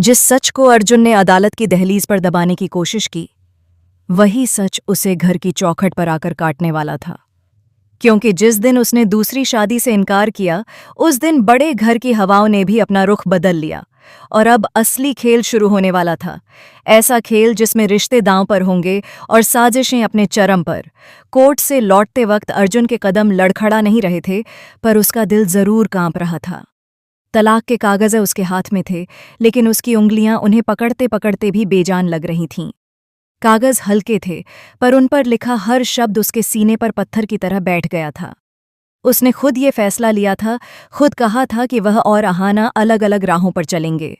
जिस सच को अर्जुन ने अदालत की दहलीज पर दबाने की कोशिश की, वही सच उसे घर की चौखट पर आकर काटने वाला था। क्योंकि जिस दिन उसने दूसरी शादी से इनकार किया, उस दिन बड़े घर की हवाओं ने भी अपना रुख बदल लिया और अब असली खेल शुरू होने वाला था। ऐसा खेल जिसमें रिश्ते दांव पर होंगे और साजिशें अपने चरम पर। कोर्ट से लौटते वक्त अर्जुन के कदम लड़खड़ा नहीं रहे थे, पर उसका दिल जरूर कांप रहा था। तलाक के कागज़ उसके हाथ में थे, लेकिन उसकी उंगलियां उन्हें पकड़ते पकड़ते भी बेजान लग रही थीं। कागज़ हल्के थे, पर उन पर लिखा हर शब्द उसके सीने पर पत्थर की तरह बैठ गया था। उसने खुद ये फैसला लिया था, खुद कहा था कि वह और अहाना अलग अलग राहों पर चलेंगे।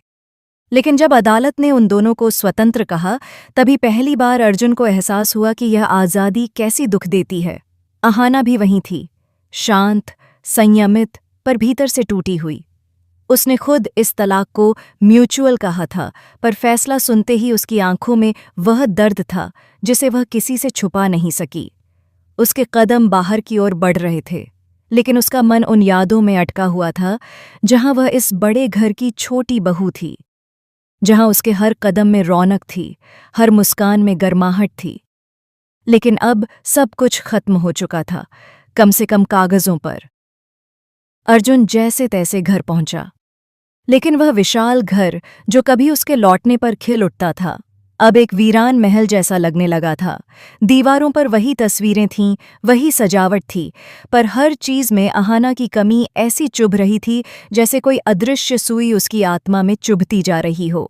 लेकिन जब अदालत ने उन दोनों को स्वतंत्र कहा, तभी पहली बार अर्जुन को एहसास हुआ कि यह आज़ादी कैसी दुख देती है। अहाना भी वहीं थी, शांत, संयमित, पर भीतर से टूटी हुई। उसने खुद इस तलाक को म्यूचुअल कहा था, पर फैसला सुनते ही उसकी आंखों में वह दर्द था जिसे वह किसी से छुपा नहीं सकी। उसके कदम बाहर की ओर बढ़ रहे थे, लेकिन उसका मन उन यादों में अटका हुआ था जहां वह इस बड़े घर की छोटी बहू थी, जहां उसके हर कदम में रौनक थी, हर मुस्कान में गर्माहट थी। लेकिन अब सब कुछ खत्म हो चुका था, कम से कम कागजों पर। अर्जुन जैसे तैसे घर पहुंचा, लेकिन वह विशाल घर जो कभी उसके लौटने पर खिल उठता था, अब एक वीरान महल जैसा लगने लगा था। दीवारों पर वही तस्वीरें थीं, वही सजावट थी, पर हर चीज में अहाना की कमी ऐसी चुभ रही थी जैसे कोई अदृश्य सुई उसकी आत्मा में चुभती जा रही हो।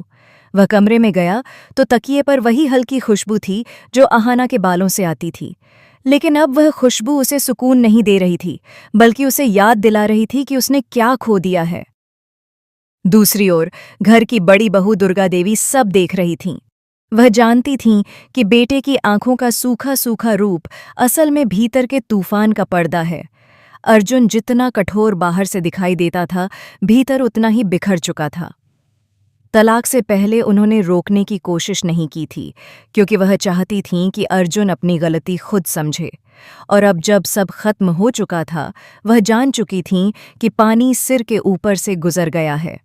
वह कमरे में गया तो तकिए पर वही हल्की खुशबू थी जो अहाना के बालों से आती थी, लेकिन अब वह खुशबू उसे सुकून नहीं दे रही थी, बल्कि उसे याद दिला रही थी कि उसने क्या खो दिया है। दूसरी ओर घर की बड़ी बहू दुर्गा देवी सब देख रही थीं। वह जानती थीं कि बेटे की आंखों का सूखा सूखा रूप असल में भीतर के तूफान का पर्दा है। अर्जुन जितना कठोर बाहर से दिखाई देता था, भीतर उतना ही बिखर चुका था। तलाक से पहले उन्होंने रोकने की कोशिश नहीं की थी, क्योंकि वह चाहती थीं कि अर्जुन अपनी गलती खुद समझे। और अब जब सब खत्म हो चुका था, वह जान चुकी थीं कि पानी सिर के ऊपर से गुजर गया है।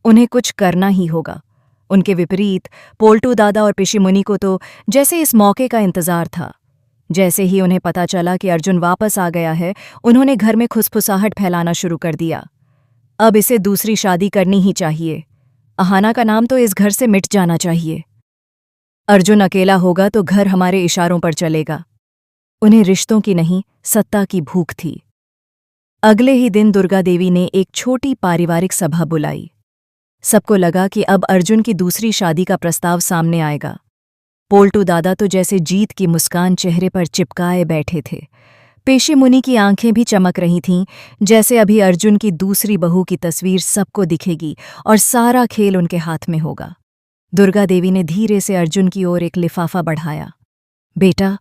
उन्हें कुछ करना ही होगा। उनके विपरीत पोल्टू दादा और पिशी मुनि को तो जैसे इस मौके का इंतजार था। जैसे ही उन्हें पता चला कि अर्जुन वापस आ गया है, उन्होंने घर में खुसफुसाहट फैलाना शुरू कर दिया। अब इसे दूसरी शादी करनी ही चाहिए। अहाना का नाम तो इस घर से मिट जाना चाहिए। अर्जुन अकेला होगा तो घर हमारे इशारों पर चलेगा। उन्हें रिश्तों की नहीं, सत्ता की भूख थी। अगले ही दिन दुर्गा देवी ने एक छोटी पारिवारिक सभा बुलाई। सबको लगा कि अब अर्जुन की दूसरी शादी का प्रस्ताव सामने आएगा। पोल्टू दादा तो जैसे जीत की मुस्कान चेहरे पर चिपकाए बैठे थे। पेशी मुनि की आंखें भी चमक रही थीं, जैसे अभी अर्जुन की दूसरी बहू की तस्वीर सबको दिखेगी और सारा खेल उनके हाथ में होगा। दुर्गा देवी ने धीरे से अर्जुन की ओर एक लिफाफा बढ़ाया। बेटा,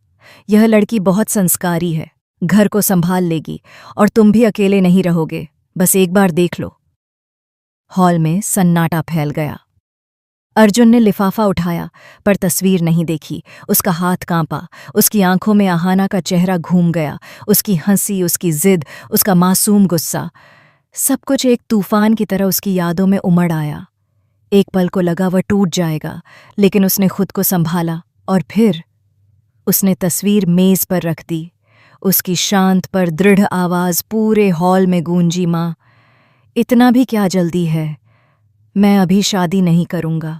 यह लड़की बहुत संस्कारी है, घर को संभाल लेगी और तुम भी अकेले नहीं रहोगे, बस एक बार देख लो। हॉल में सन्नाटा फैल गया। अर्जुन ने लिफाफा उठाया, पर तस्वीर नहीं देखी। उसका हाथ कांपा, उसकी आंखों में अहाना का चेहरा घूम गया, उसकी हंसी, उसकी जिद, उसका मासूम गुस्सा, सब कुछ एक तूफान की तरह उसकी यादों में उमड़ आया। एक पल को लगा वह टूट जाएगा, लेकिन उसने खुद को संभाला और फिर उसने तस्वीर मेज पर रख दी। उसकी शांत पर दृढ़ आवाज पूरे हॉल में गूंजी, माँ, इतना भी क्या जल्दी है, मैं अभी शादी नहीं करूंगा।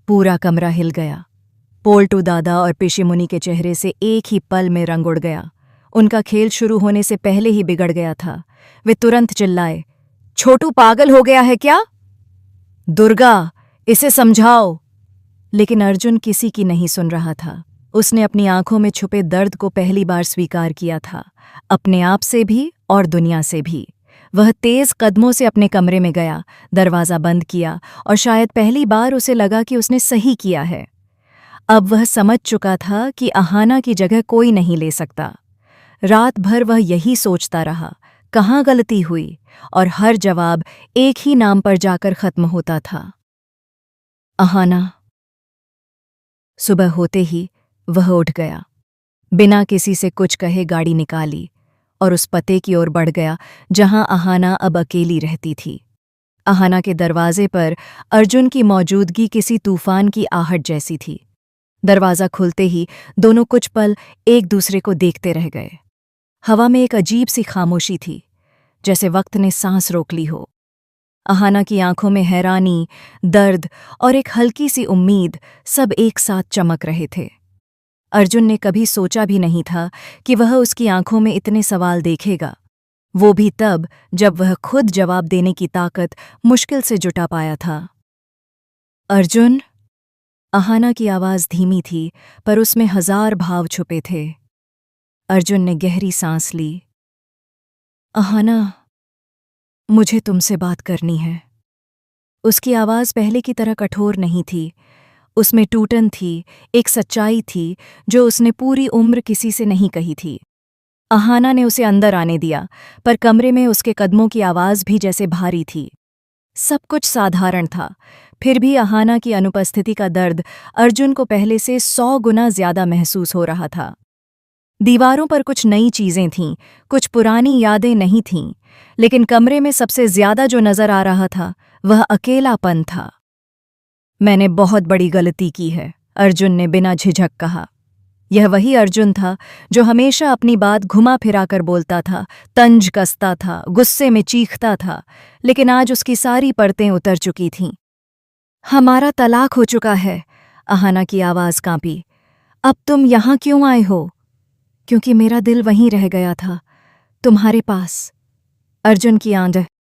पूरा कमरा हिल गया। पोल्टू दादा और पिशी मुनि के चेहरे से एक ही पल में रंग उड़ गया। उनका खेल शुरू होने से पहले ही बिगड़ गया था। वे तुरंत चिल्लाए, छोटू पागल हो गया है क्या? दुर्गा, इसे समझाओ। लेकिन अर्जुन किसी की नहीं सुन रहा था। उसने अपनी आंखों में छुपे दर्द को पहली बार स्वीकार किया था, अपने आप से भी और दुनिया से भी। वह तेज कदमों से अपने कमरे में गया, दरवाज़ा बंद किया और शायद पहली बार उसे लगा कि उसने सही किया है। अब वह समझ चुका था कि अहाना की जगह कोई नहीं ले सकता। रात भर वह यही सोचता रहा, कहाँ गलती हुई, और हर जवाब एक ही नाम पर जाकर खत्म होता था, अहाना। सुबह होते ही वह उठ गया, बिना किसी से कुछ कहे गाड़ी निकाली और उस पते की ओर बढ़ गया जहां अहाना अब अकेली रहती थी। अहाना के दरवाजे पर अर्जुन की मौजूदगी किसी तूफान की आहट जैसी थी। दरवाज़ा खुलते ही दोनों कुछ पल एक दूसरे को देखते रह गए। हवा में एक अजीब सी खामोशी थी, जैसे वक्त ने सांस रोक ली हो। अहाना की आंखों में हैरानी, दर्द और एक हल्की सी उम्मीद सब एक साथ चमक रहे थे। अर्जुन ने कभी सोचा भी नहीं था कि वह उसकी आंखों में इतने सवाल देखेगा, वो भी तब जब वह खुद जवाब देने की ताकत मुश्किल से जुटा पाया था। अर्जुन। अहाना की आवाज़ धीमी थी, पर उसमें हजार भाव छुपे थे। अर्जुन ने गहरी सांस ली। अहाना, मुझे तुमसे बात करनी है। उसकी आवाज़ पहले की तरह कठोर नहीं थी, उसमें टूटन थी, एक सच्चाई थी जो उसने पूरी उम्र किसी से नहीं कही थी। अहाना ने उसे अंदर आने दिया, पर कमरे में उसके कदमों की आवाज़ भी जैसे भारी थी। सब कुछ साधारण था, फिर भी अहाना की अनुपस्थिति का दर्द अर्जुन को पहले से 100 गुना ज्यादा महसूस हो रहा था। दीवारों पर कुछ नई चीजें थीं, कुछ पुरानी यादें नहीं थीं, लेकिन कमरे में सबसे ज्यादा जो नजर आ रहा था वह अकेलापन था। मैंने बहुत बड़ी गलती की है, अर्जुन ने बिना झिझक कहा। यह वही अर्जुन था जो हमेशा अपनी बात घुमा फिरा कर बोलता था, तंज कसता था, गुस्से में चीखता था, लेकिन आज उसकी सारी परतें उतर चुकी थीं। हमारा तलाक हो चुका है। अहाना की आवाज़ कांपी। अब तुम यहाँ क्यों आए हो? क्योंकि मेरा दिल वहीं रह गया था, तुम्हारे पास। अर्जुन की आंखें